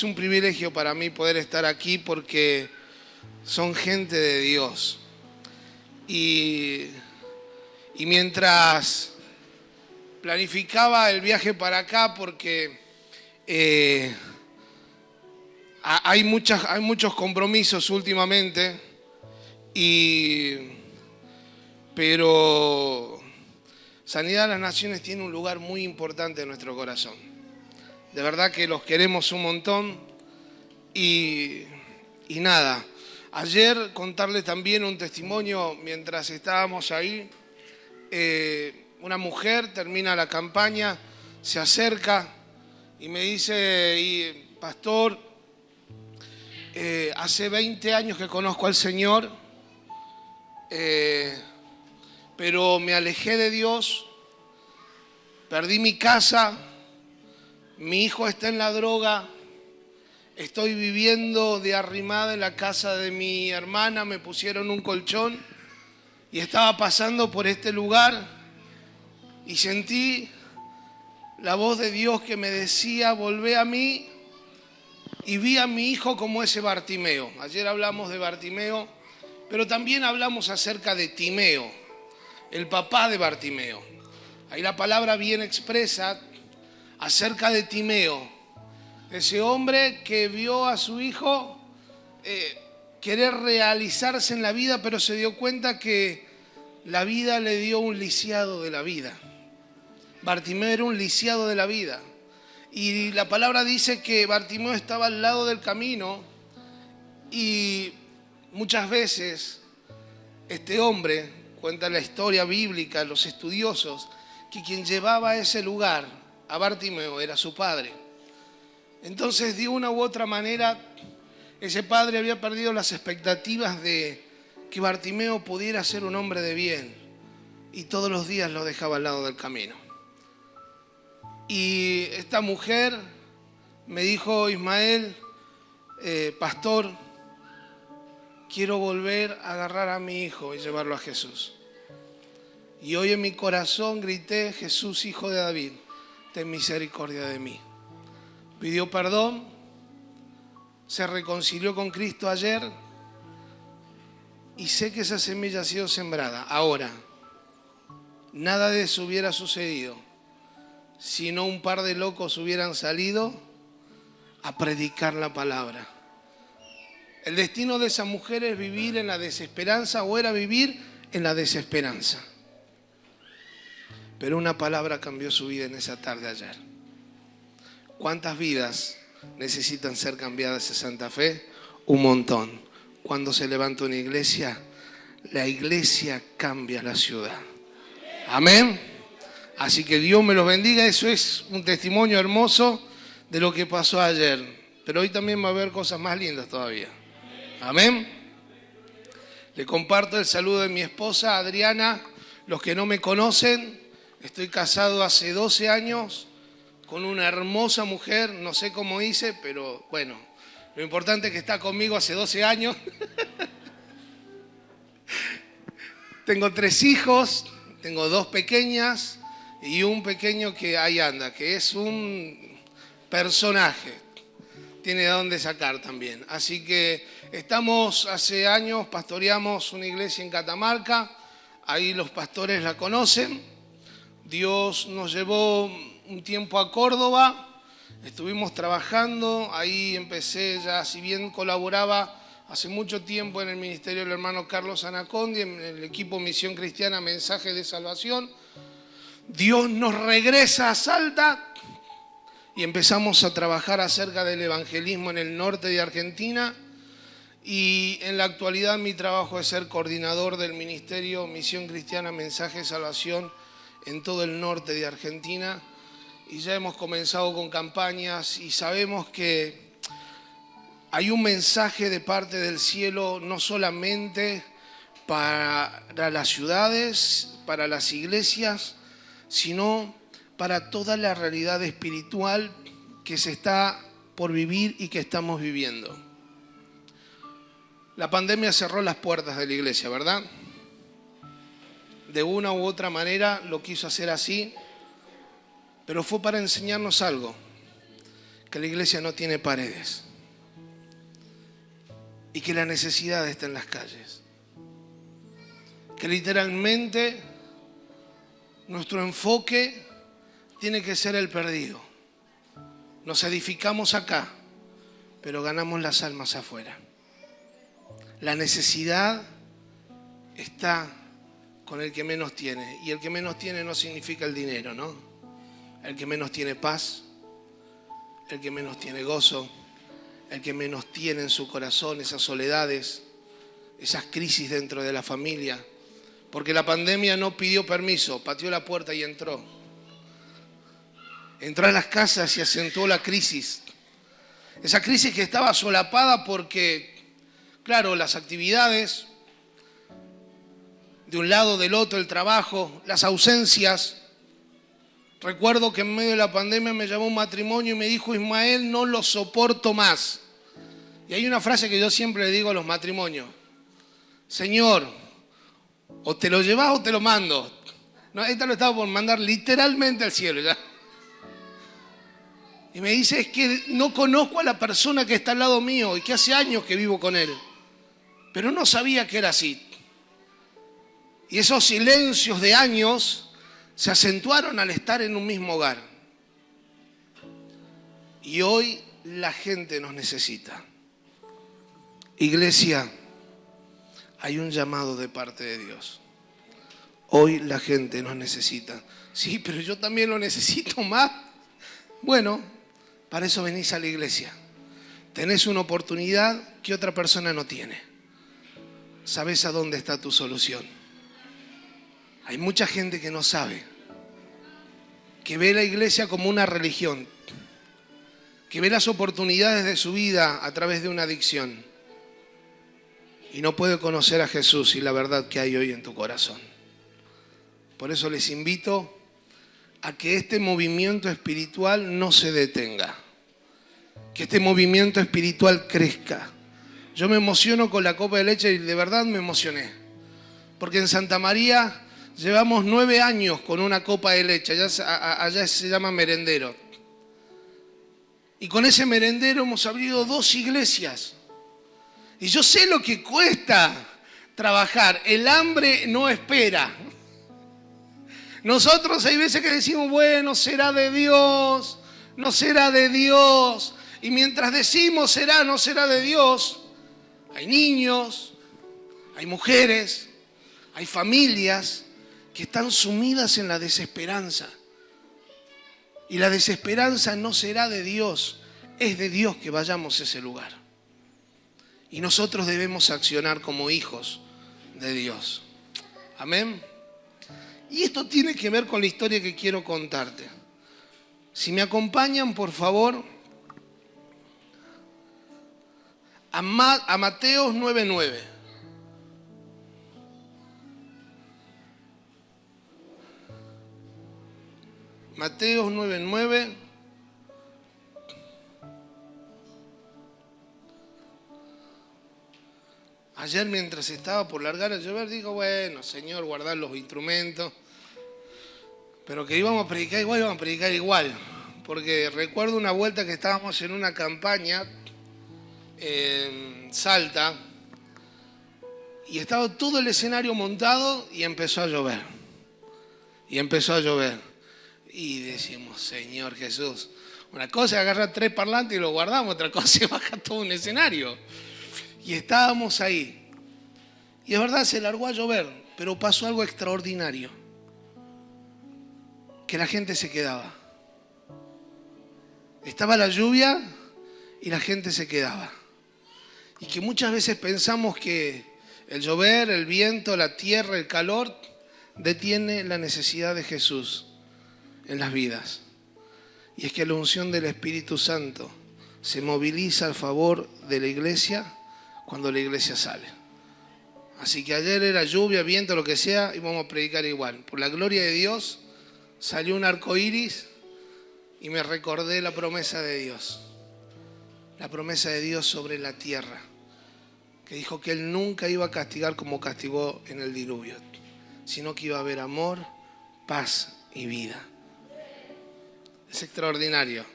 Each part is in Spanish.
Es un privilegio para mí poder estar aquí porque son gente de Dios. Y mientras planificaba el viaje para acá, porque hay muchos compromisos últimamente, pero Sanidad de las Naciones tiene un lugar muy importante en nuestro corazón. De verdad que los queremos un montón y nada. Ayer contarles también un testimonio mientras estábamos ahí. Una mujer termina la campaña, se acerca y me dice, pastor, hace 20 años que conozco al Señor, pero me alejé de Dios, perdí mi casa, mi hijo está en la droga, estoy viviendo de arrimada en la casa de mi hermana, me pusieron un colchón y estaba pasando por este lugar y sentí la voz de Dios que me decía, volvé a mí, y vi a mi hijo como ese Bartimeo. Ayer hablamos de Bartimeo, pero también hablamos acerca de Timeo, el papá de Bartimeo. Ahí la palabra bien expresa acerca de Timeo, ese hombre que vio a su hijo querer realizarse en la vida, pero se dio cuenta que la vida le dio un lisiado de la vida. Bartimeo era un lisiado de la vida. Y la palabra dice que Bartimeo estaba al lado del camino y muchas veces este hombre, cuenta la historia bíblica, los estudiosos, que quien llevaba a ese lugar a Bartimeo era su padre. Entonces, de una u otra manera, ese padre había perdido las expectativas de que Bartimeo pudiera ser un hombre de bien y todos los días lo dejaba al lado del camino. Y esta mujer me dijo, Ismael, pastor, quiero volver a agarrar a mi hijo y llevarlo a Jesús. Y hoy en mi corazón grité, Jesús, hijo de David, ten misericordia de mí. Pidió perdón, se reconcilió con Cristo ayer y sé que esa semilla ha sido sembrada. Ahora, nada de eso hubiera sucedido si no un par de locos hubieran salido a predicar la palabra. El destino de esa mujer es vivir en la desesperanza o era vivir en la desesperanza. Pero una palabra cambió su vida en esa tarde ayer. ¿Cuántas vidas necesitan ser cambiadas en Santa Fe? Un montón. Cuando se levanta una iglesia, la iglesia cambia la ciudad. Amén. Así que Dios me los bendiga. Eso es un testimonio hermoso de lo que pasó ayer. Pero hoy también va a haber cosas más lindas todavía. Amén. Le comparto el saludo de mi esposa Adriana. Los que no me conocen, estoy casado hace 12 años con una hermosa mujer. No sé cómo hice, pero bueno, lo importante es que está conmigo hace 12 años. Tengo 3 hijos, tengo 2 pequeñas y un pequeño que ahí anda, que es un personaje. Tiene de dónde sacar también. Así que estamos, hace años pastoreamos una iglesia en Catamarca. Ahí los pastores la conocen. Dios nos llevó un tiempo a Córdoba. Estuvimos trabajando. Ahí empecé ya, si bien colaboraba hace mucho tiempo en el ministerio del hermano Carlos Anacondi, en el equipo Misión Cristiana Mensaje de Salvación. Dios nos regresa a Salta y empezamos a trabajar acerca del evangelismo en el norte de Argentina. Y en la actualidad mi trabajo es ser coordinador del ministerio Misión Cristiana Mensaje de Salvación en todo el norte de Argentina. Y ya hemos comenzado con campañas y sabemos que hay un mensaje de parte del cielo no solamente para las ciudades, para las iglesias, sino para toda la realidad espiritual que se está por vivir y que estamos viviendo. La pandemia cerró las puertas de la iglesia, ¿verdad? De una u otra manera lo quiso hacer así, pero fue para enseñarnos algo, que la iglesia no tiene paredes y que la necesidad está en las calles. Que literalmente nuestro enfoque tiene que ser el perdido. Nos edificamos acá, pero ganamos las almas afuera. La necesidad está con el que menos tiene. Y el que menos tiene no significa el dinero, ¿no? El que menos tiene paz, el que menos tiene gozo, el que menos tiene en su corazón esas soledades, esas crisis dentro de la familia. Porque la pandemia no pidió permiso, pateó la puerta y entró. Entró a las casas y acentuó la crisis. Esa crisis que estaba solapada porque, claro, las actividades, de un lado, del otro, el trabajo, las ausencias. Recuerdo que en medio de la pandemia me llamó un matrimonio y me dijo: Ismael, no lo soporto más. Y hay una frase que yo siempre le digo a los matrimonios: Señor, o te lo llevas o te lo mando. No, esta lo estaba por mandar literalmente al cielo ya. Y me dice: es que no conozco a la persona que está al lado mío y que hace años que vivo con él. Pero no sabía que era así. Y esos silencios de años se acentuaron al estar en un mismo hogar. Y hoy la gente nos necesita. Iglesia, hay un llamado de parte de Dios. Hoy la gente nos necesita. Sí, pero yo también lo necesito más. Bueno, para eso venís a la iglesia. Tenés una oportunidad que otra persona no tiene. Sabés a dónde está tu solución. Hay mucha gente que no sabe, que ve la iglesia como una religión, que ve las oportunidades de su vida a través de una adicción y no puede conocer a Jesús y la verdad que hay hoy en tu corazón. Por eso les invito a que este movimiento espiritual no se detenga, que este movimiento espiritual crezca. Yo me emociono con la copa de leche y de verdad me emocioné, porque en Santa María llevamos 9 años con una copa de leche, allá se llama merendero. Y con ese merendero hemos abierto 2 iglesias. Y yo sé lo que cuesta trabajar. El hambre no espera. Nosotros hay veces que decimos: bueno, será de Dios, no será de Dios. Y mientras decimos será, no será de Dios, hay niños, hay mujeres, hay familias que están sumidas en la desesperanza. Y la desesperanza no será de Dios, es de Dios que vayamos a ese lugar. Y nosotros debemos accionar como hijos de Dios. Amén. Y esto tiene que ver con la historia que quiero contarte. Si me acompañan, por favor, a Mateos 9:9. Mateos 9:9. Ayer mientras estaba por largar a llover, digo: bueno, Señor, guardar los instrumentos. Pero que íbamos a predicar igual. Porque recuerdo una vuelta que estábamos en una campaña en Salta y estaba todo el escenario montado y empezó a llover. Y decimos: Señor Jesús, una cosa es agarrar 3 parlantes y los guardamos, otra cosa es bajar todo un escenario. Y estábamos ahí. Y es verdad, se largó a llover, pero pasó algo extraordinario. Que la gente se quedaba. Estaba la lluvia y la gente se quedaba. Y que muchas veces pensamos que el llover, el viento, la tierra, el calor detiene la necesidad de Jesús en las vidas. Y es que la unción del Espíritu Santo se moviliza a favor de la iglesia cuando la iglesia sale. Así que ayer era lluvia, viento, lo que sea, íbamos a predicar igual. Por la gloria de Dios salió un arco iris y me recordé la promesa de Dios. La promesa de Dios sobre la tierra, que dijo que Él nunca iba a castigar como castigó en el diluvio, sino que iba a haber amor, paz y vida. Es extraordinario.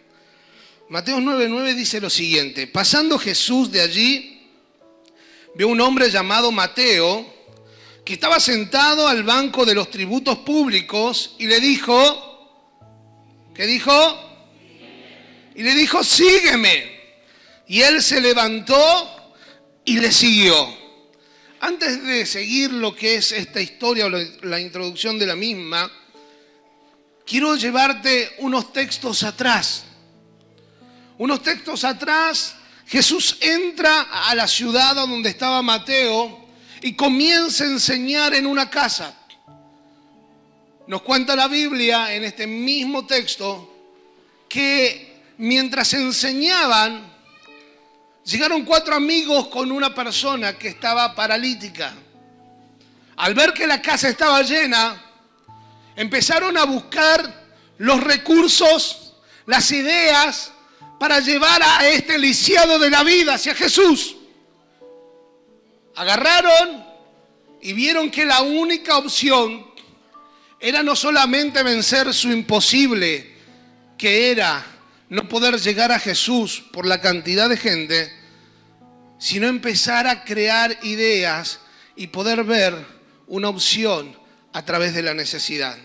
Mateo 9:9 dice lo siguiente: pasando Jesús de allí, vio un hombre llamado Mateo, que estaba sentado al banco de los tributos públicos, y le dijo, ¿qué dijo? Y le dijo, sígueme. Y él se levantó y le siguió. Antes de seguir lo que es esta historia o la introducción de la misma, quiero llevarte unos textos atrás. Unos textos atrás, Jesús entra a la ciudad donde estaba Mateo y comienza a enseñar en una casa. Nos cuenta la Biblia en este mismo texto que mientras enseñaban, llegaron 4 amigos con una persona que estaba paralítica. Al ver que la casa estaba llena, empezaron a buscar los recursos, las ideas para llevar a este lisiado de la vida hacia Jesús. Agarraron y vieron que la única opción era no solamente vencer su imposible, que era no poder llegar a Jesús por la cantidad de gente, sino empezar a crear ideas y poder ver una opción a través de la necesidad.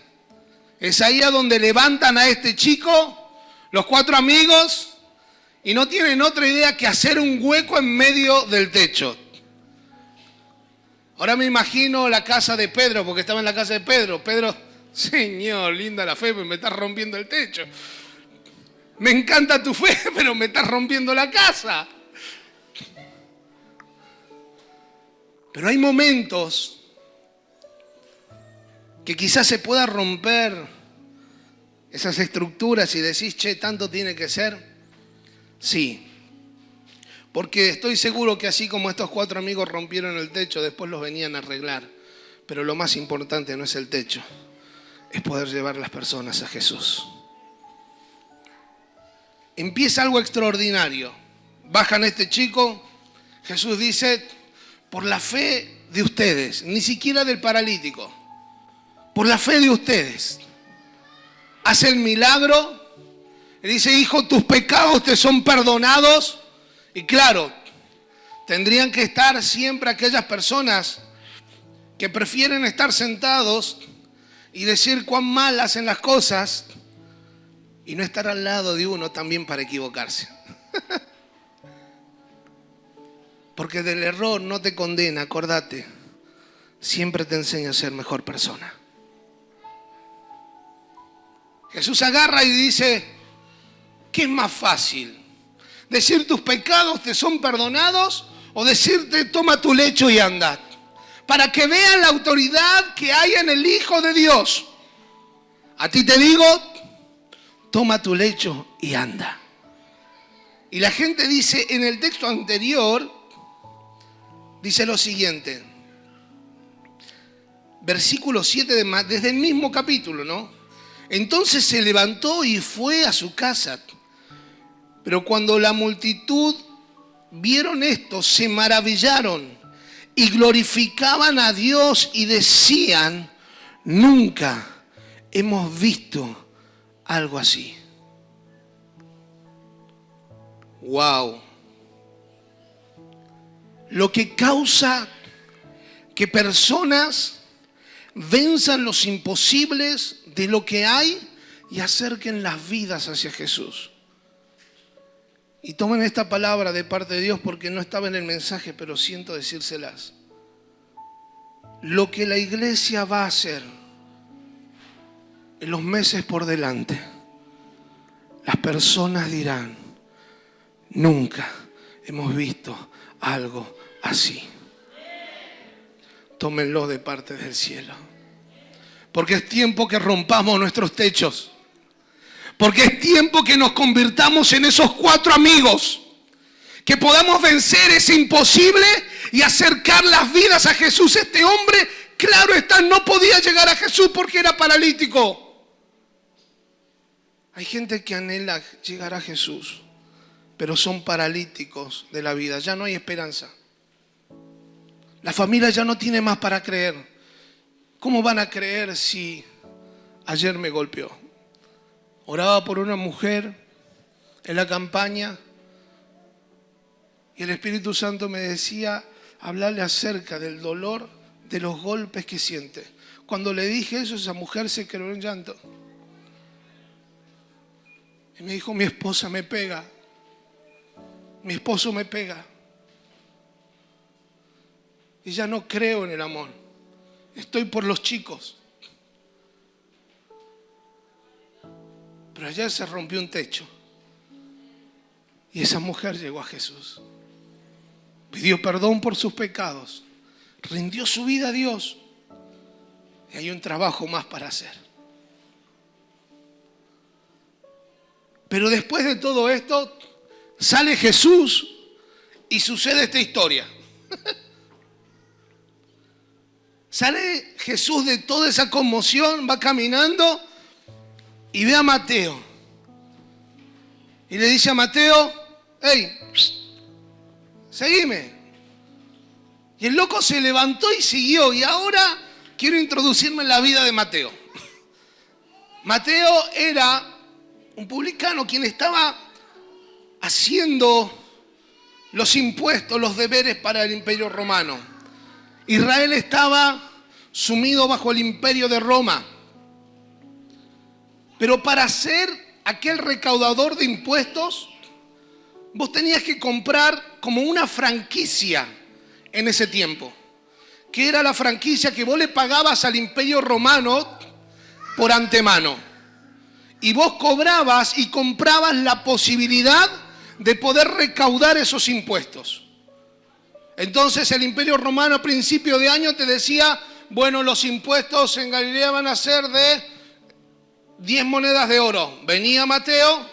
Es ahí a donde levantan a este chico, los 4 amigos, y no tienen otra idea que hacer un hueco en medio del techo. Ahora me imagino la casa de Pedro, porque estaba en la casa de Pedro. Pedro, Señor, linda la fe, pero me estás rompiendo el techo. Me encanta tu fe, pero me estás rompiendo la casa. Pero hay momentos que quizás se pueda romper esas estructuras y decís, che, ¿tanto tiene que ser? Sí. Porque estoy seguro que así como estos 4 amigos rompieron el techo, después los venían a arreglar. Pero lo más importante no es el techo, es poder llevar a las personas a Jesús. Empieza algo extraordinario. Bajan a este chico, Jesús dice, por la fe de ustedes, ni siquiera del paralítico, por la fe de ustedes. Hace el milagro, y dice, hijo, tus pecados te son perdonados. Y claro, tendrían que estar siempre aquellas personas que prefieren estar sentados y decir cuán mal hacen las cosas y no estar al lado de uno también para equivocarse. Porque del error no te condena, acordate, siempre te enseña a ser mejor persona. Jesús agarra y dice, ¿qué es más fácil? ¿Decir tus pecados te son perdonados o decirte toma tu lecho y anda? Para que vean la autoridad que hay en el Hijo de Dios. A ti te digo, toma tu lecho y anda. Y la gente dice, en el texto anterior, dice lo siguiente. Versículo 7 desde el mismo capítulo, ¿no? Entonces se levantó y fue a su casa. Pero cuando la multitud vieron esto, se maravillaron y glorificaban a Dios y decían, nunca hemos visto algo así. Wow. Lo que causa que personas venzan los imposibles de lo que hay y acerquen las vidas hacia Jesús. Y tomen esta palabra de parte de Dios porque no estaba en el mensaje, pero siento decírselas. Lo que la iglesia va a hacer en los meses por delante, las personas dirán, nunca hemos visto algo así. Tómenlo de parte del cielo. Porque es tiempo que rompamos nuestros techos. Porque es tiempo que nos convirtamos en esos 4 amigos. Que podamos vencer ese imposible y acercar las vidas a Jesús. Este hombre, claro está, no podía llegar a Jesús porque era paralítico. Hay gente que anhela llegar a Jesús, pero son paralíticos de la vida. Ya no hay esperanza. La familia ya no tiene más para creer. ¿Cómo van a creer si ayer me golpeó? Oraba por una mujer en la campaña y el Espíritu Santo me decía hablarle acerca del dolor de los golpes que siente. Cuando le dije eso, esa mujer se quebró en llanto. Y me dijo, mi esposa me pega. Mi esposo me pega. Y ya no creo en el amor. Estoy por los chicos. Pero ayer se rompió un techo. Y esa mujer llegó a Jesús. Pidió perdón por sus pecados. Rindió su vida a Dios. Y hay un trabajo más para hacer. Pero después de todo esto, sale Jesús y sucede esta historia. Sale Jesús de toda esa conmoción, va caminando y ve a Mateo. Y le dice a Mateo, hey, seguime. Y el loco se levantó y siguió. Y ahora quiero introducirme en la vida de Mateo. Mateo era un publicano quien estaba haciendo los impuestos, los deberes para el Imperio Romano. Israel estaba sumido bajo el imperio de Roma. Pero para ser aquel recaudador de impuestos, vos tenías que comprar como una franquicia en ese tiempo, que era la franquicia que vos le pagabas al Imperio Romano por antemano. Y vos cobrabas y comprabas la posibilidad de poder recaudar esos impuestos. Entonces el Imperio Romano a principio de año te decía, bueno, los impuestos en Galilea van a ser de 10 monedas de oro. Venía Mateo,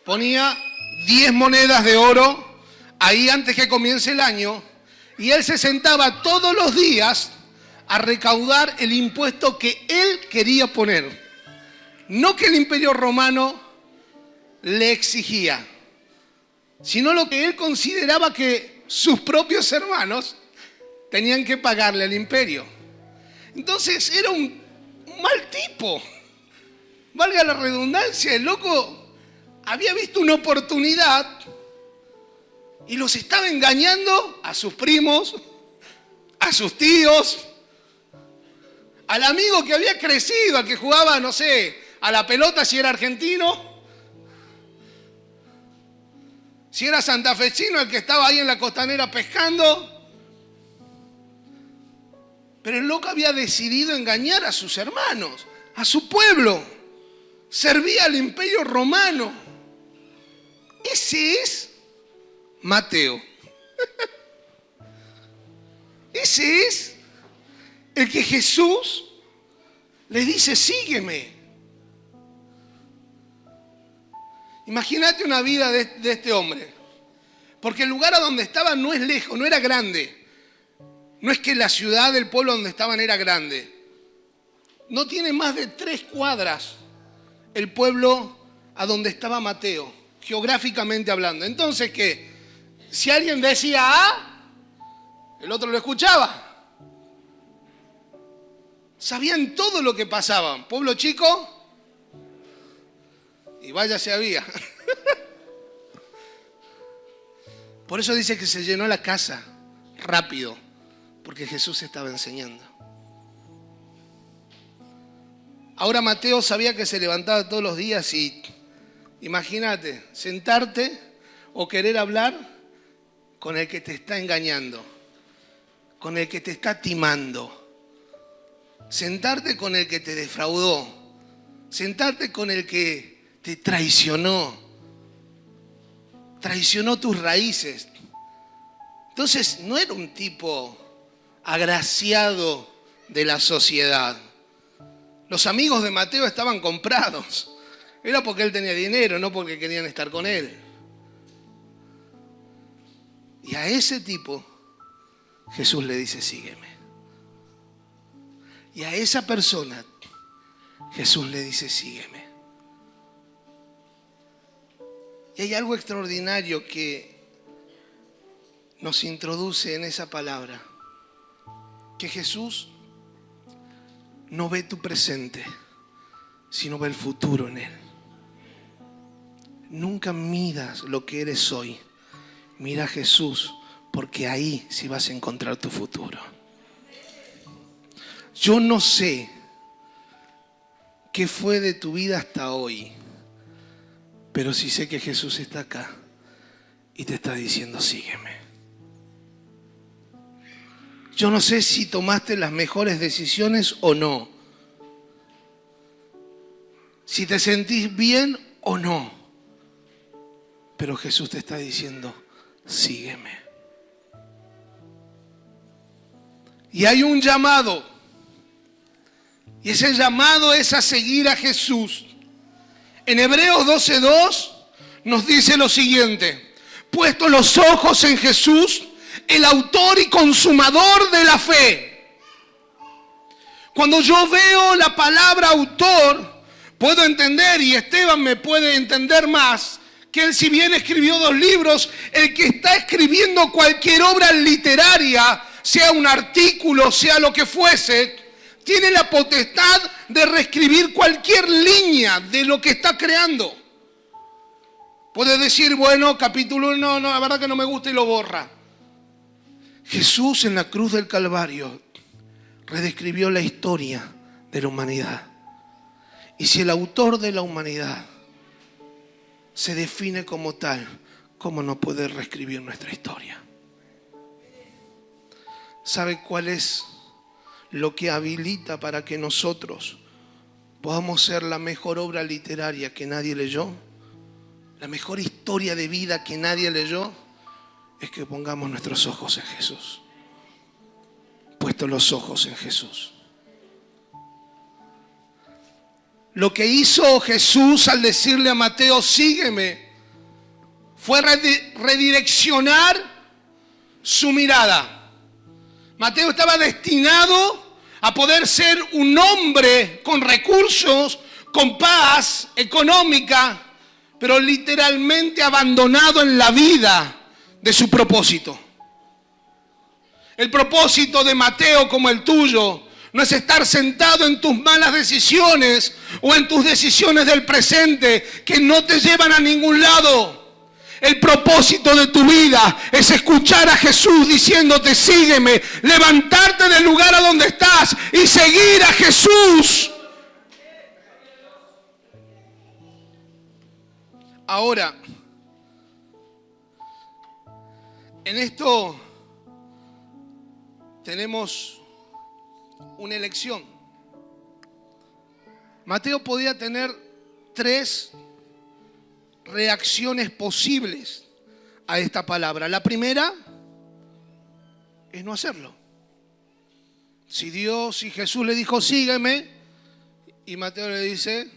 ponía 10 monedas de oro ahí antes que comience el año y él se sentaba todos los días a recaudar el impuesto que él quería poner. No que el Imperio Romano le exigía, sino lo que él consideraba que sus propios hermanos tenían que pagarle al imperio. Entonces era un mal tipo. Valga la redundancia, el loco había visto una oportunidad y los estaba engañando a sus primos, a sus tíos, al amigo que había crecido, al que jugaba, no sé, a la pelota si era argentino, si era santafesino, el que estaba ahí en la costanera pescando. Pero el loco había decidido engañar a sus hermanos, a su pueblo. Servía al Imperio Romano. Ese es Mateo. Ese es el que Jesús le dice, sígueme. Imagínate una vida de este hombre. Porque el lugar a donde estaba no es lejos, no era grande. No es que la ciudad, el pueblo donde estaban era grande. No tiene más de 3 cuadras el pueblo a donde estaba Mateo, geográficamente hablando. Entonces, ¿qué? Si alguien decía A, el otro lo escuchaba. Sabían todo lo que pasaba. Pueblo chico, y vaya si había. Por eso dice que se llenó la casa rápido, porque Jesús estaba enseñando. Ahora Mateo sabía que se levantaba todos los días y imagínate, sentarte o querer hablar con el que te está engañando, con el que te está timando. Sentarte con el que te defraudó, sentarte con el que te traicionó tus raíces. Entonces no era un tipo agraciado de la sociedad. Los amigos de Mateo estaban comprados. Era porque él tenía dinero, no porque querían estar con él. Y a ese tipo Jesús le dice, sígueme. Y a esa persona Jesús le dice, sígueme. Y hay algo extraordinario que nos introduce en esa palabra. Que Jesús no ve tu presente, sino ve el futuro en él. nunca midas lo que eres hoy. Mira a Jesús, porque ahí sí vas a encontrar tu futuro. Yo no sé qué fue de tu vida hasta hoy, pero sí sé que Jesús está acá y te está diciendo, sígueme. Yo no sé si tomaste las mejores decisiones o no, si te sentís bien o no, pero Jesús te está diciendo, sígueme. Y hay un llamado, y ese llamado es a seguir a Jesús. En Hebreos 12:2 nos dice lo siguiente: puesto los ojos en Jesús, el autor y consumador de la fe. Cuando yo veo la palabra autor, puedo entender, y Esteban me puede entender más, que él, si bien escribió 2 libros, el que está escribiendo cualquier obra literaria, sea un artículo, sea lo que fuese, tiene la potestad de reescribir cualquier línea de lo que está creando. Puede decir, bueno, capítulo 1, no, la verdad que no me gusta, y lo borra. Jesús en la cruz del Calvario redescribió la historia de la humanidad. Y si el autor de la humanidad se define como tal, ¿cómo no puede reescribir nuestra historia? ¿Sabe cuál es lo que habilita para que nosotros podamos ser la mejor obra literaria que nadie leyó? La mejor historia de vida que nadie leyó es que pongamos nuestros ojos en Jesús. Puesto los ojos en Jesús. Lo que hizo Jesús al decirle a Mateo, sígueme, fue redireccionar su mirada. Mateo estaba destinado a poder ser un hombre con recursos, con paz económica, pero literalmente abandonado en la vida de su propósito. El propósito de Mateo, como el tuyo, no es estar sentado en tus malas decisiones o en tus decisiones del presente que no te llevan a ningún lado. El propósito de tu vida es escuchar a Jesús diciéndote, sígueme, levantarte del lugar a donde estás y seguir a Jesús. Ahora, en esto tenemos una elección. Mateo podía tener 3 reacciones posibles a esta palabra. La primera es no hacerlo. Si Dios y Jesús le dijo, sígueme, y Mateo le dice,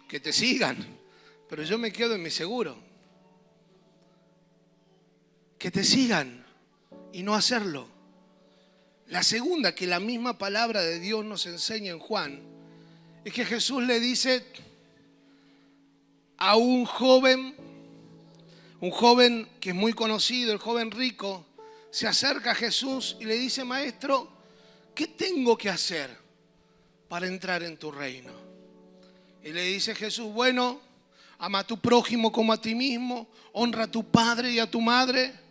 que te sigan, pero yo me quedo en mi seguro. Que te sigan y no hacerlo. La segunda, que la misma palabra de Dios nos enseña en Juan, es que Jesús le dice a un joven que es muy conocido, el joven rico, se acerca a Jesús y le dice, maestro, ¿qué tengo que hacer para entrar en tu reino? Y le dice Jesús, bueno, ama a tu prójimo como a ti mismo, honra a tu padre y a tu madre.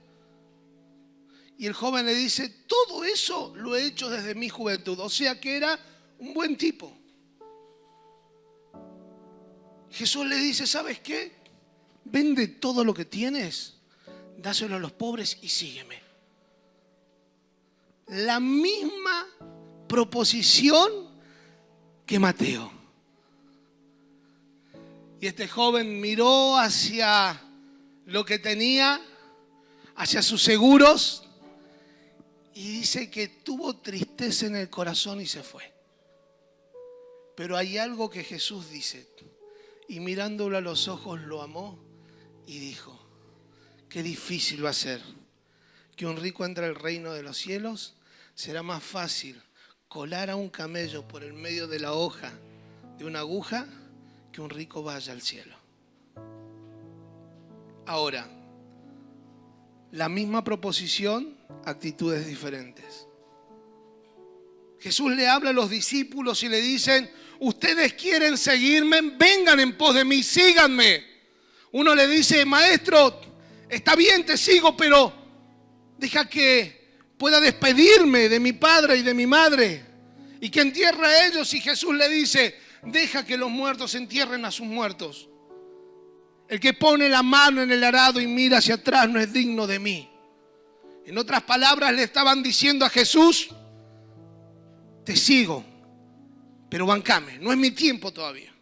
Y el joven le dice, todo eso lo he hecho desde mi juventud. O sea que era un buen tipo. Jesús le dice, ¿sabes qué? Vende todo lo que tienes, dáselo a los pobres y sígueme. La misma proposición que Mateo. Y este joven miró hacia lo que tenía, hacia sus seguros, y dice que tuvo tristeza en el corazón y se fue. Pero hay algo que Jesús dice, y mirándolo a los ojos lo amó y dijo, qué difícil va a ser que un rico entre al reino de los cielos. Será más fácil colar a un camello por el medio de la hoja de una aguja que un rico vaya al cielo. Ahora, la misma proposición, actitudes diferentes. Jesús le habla a los discípulos y le dicen, ustedes quieren seguirme, vengan en pos de mí, síganme. Uno le dice, maestro, está bien, te sigo, pero deja que pueda despedirme de mi padre y de mi madre y que entierre a ellos. Y Jesús le dice, deja que los muertos entierren a sus muertos. El que pone la mano en el arado y mira hacia atrás no es digno de mí. En otras palabras, le estaban diciendo a Jesús, te sigo, pero bancame, no es mi tiempo todavía.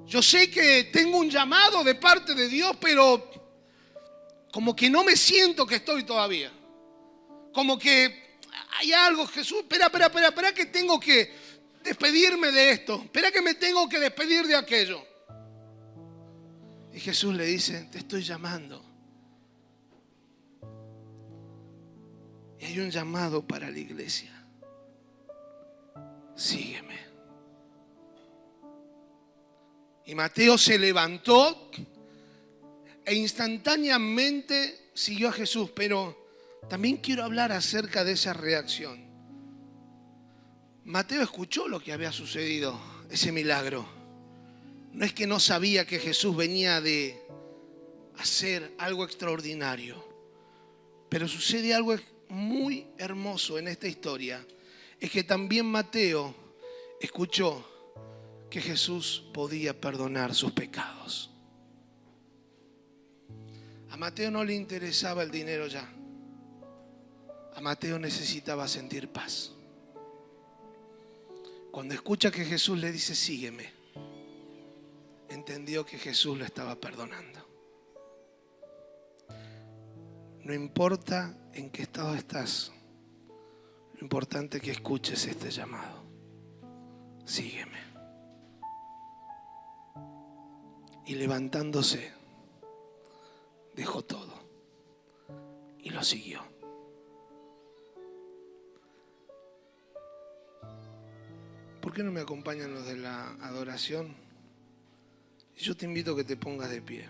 Yo sé que tengo un llamado de parte de Dios, pero como que no me siento que estoy todavía. Como que hay algo, Jesús, espera que tengo que despedirme de esto. Espera que me tengo que despedir de aquello. Y Jesús le dice, te estoy llamando. Y hay un llamado para la iglesia. Sígueme. Y Mateo se levantó e instantáneamente siguió a Jesús. Pero también quiero hablar acerca de esa reacción. Mateo escuchó lo que había sucedido, ese milagro. No es que no sabía que Jesús venía de hacer algo extraordinario, pero sucede algo muy hermoso en esta historia. Es que también Mateo escuchó que Jesús podía perdonar sus pecados. A Mateo no le interesaba el dinero ya. A Mateo necesitaba sentir paz. Cuando escucha que Jesús le dice, sígueme, entendió que Jesús lo estaba perdonando. No importa en qué estado estás, lo importante es que escuches este llamado. Sígueme. Y levantándose, dejó todo y lo siguió. ¿Por qué no me acompañan los de la adoración? Yo te invito a que te pongas de pie.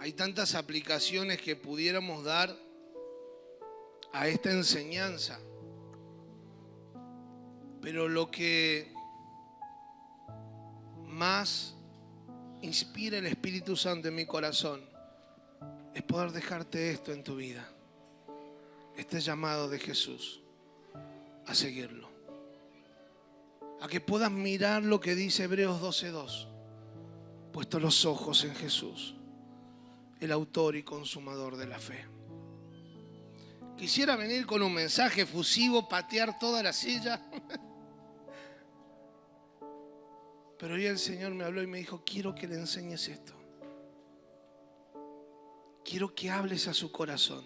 Hay tantas aplicaciones que pudiéramos dar a esta enseñanza, pero lo que más inspira el Espíritu Santo en mi corazón es poder dejarte esto en tu vida, este llamado de Jesús a seguirlo, a que puedas mirar lo que dice Hebreos 12:2, puesto los ojos en Jesús, el autor y consumador de la fe. Quisiera venir con un mensaje efusivo, patear toda la silla. Pero hoy el Señor me habló y me dijo, quiero que le enseñes esto. Quiero que hables a su corazón.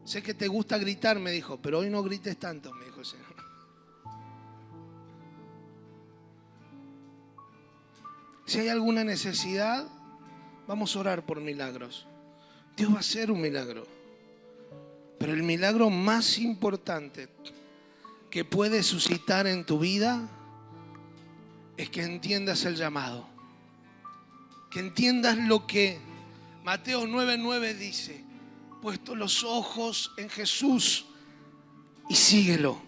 Sé que te gusta gritar, me dijo, pero hoy no grites tanto, me dijo el Señor. Si hay alguna necesidad, vamos a orar por milagros. Dios va a hacer un milagro. Pero el milagro más importante que puede suscitar en tu vida es que entiendas el llamado. Que entiendas lo que Mateo 9:9 dice. Puesto los ojos en Jesús y síguelo.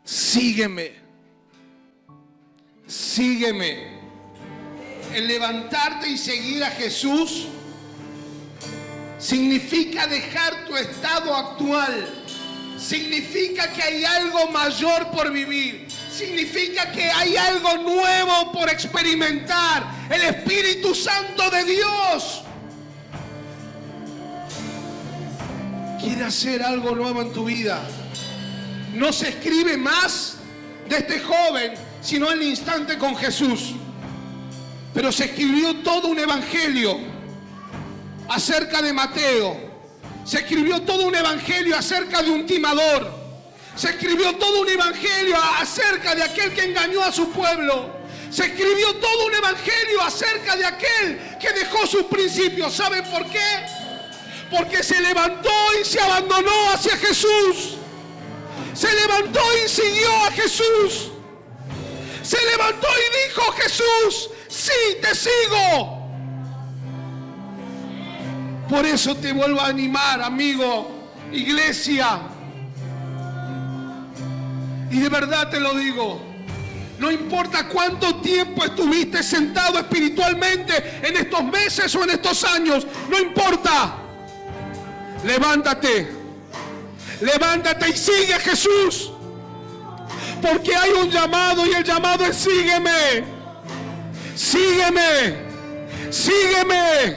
Sígueme. Sígueme. El levantarte y seguir a Jesús significa dejar tu estado actual. Significa que hay algo mayor por vivir. Significa que hay algo nuevo por experimentar. El Espíritu Santo de Dios quiere hacer algo nuevo en tu vida. No se escribe más de este joven, sino el instante con Jesús. Pero se escribió todo un evangelio acerca de Mateo. Se escribió todo un evangelio acerca de un timador. Se escribió todo un evangelio acerca de aquel que engañó a su pueblo. Se escribió todo un evangelio acerca de aquel que dejó sus principios. ¿Saben por qué? Porque se levantó y se abandonó hacia Jesús. Se levantó y siguió a Jesús. Se levantó y dijo, Jesús, sí, te sigo. Por eso te vuelvo a animar, amigo, Iglesia, y de verdad te lo digo, no importa cuánto tiempo estuviste sentado espiritualmente en estos meses o en estos años, no importa. Levántate, levántate y sigue a Jesús, porque hay un llamado y el llamado es sígueme, sígueme, sígueme,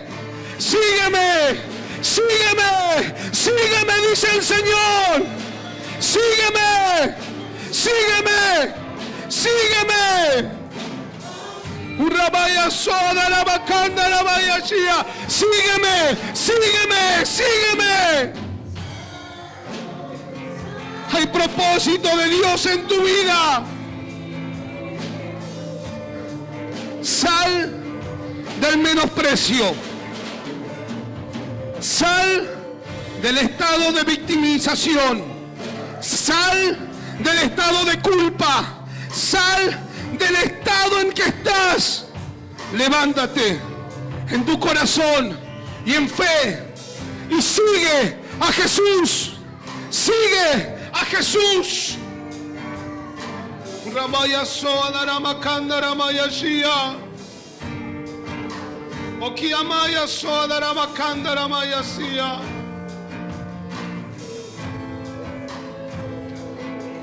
sígueme, sígueme, sígueme, dice el Señor, sígueme, sígueme, sígueme. Sígueme, sígueme, sígueme. Hay propósito de Dios en tu vida. Sal del menosprecio. Sal del estado de victimización. Sal del estado de culpa. Sal del estado en que estás. Levántate en tu corazón y en fe y sigue a Jesús. Sigue a Jesús. Ramaya soa ramakanda ramayashia. Okiamaya soa ramakanda ramayasia.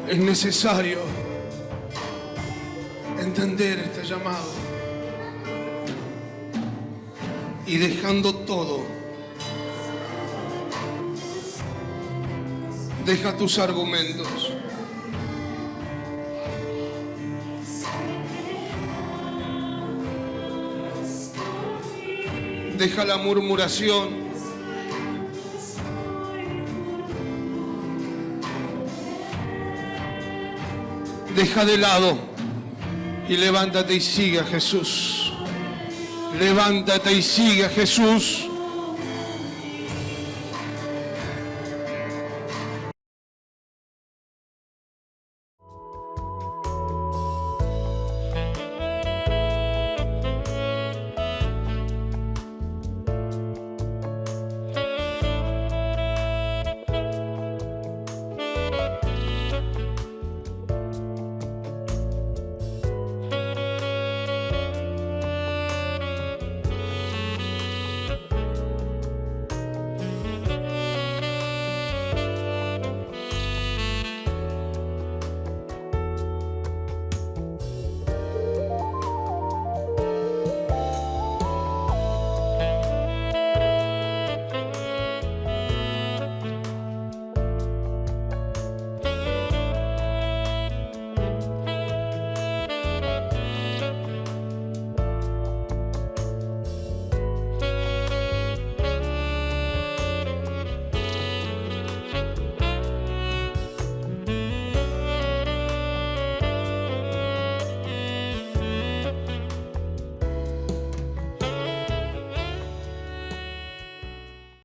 Es necesario entender este llamado y dejando todo, deja tus argumentos, deja la murmuración, deja de lado y levántate y sigue a Jesús. Levántate y sigue a Jesús.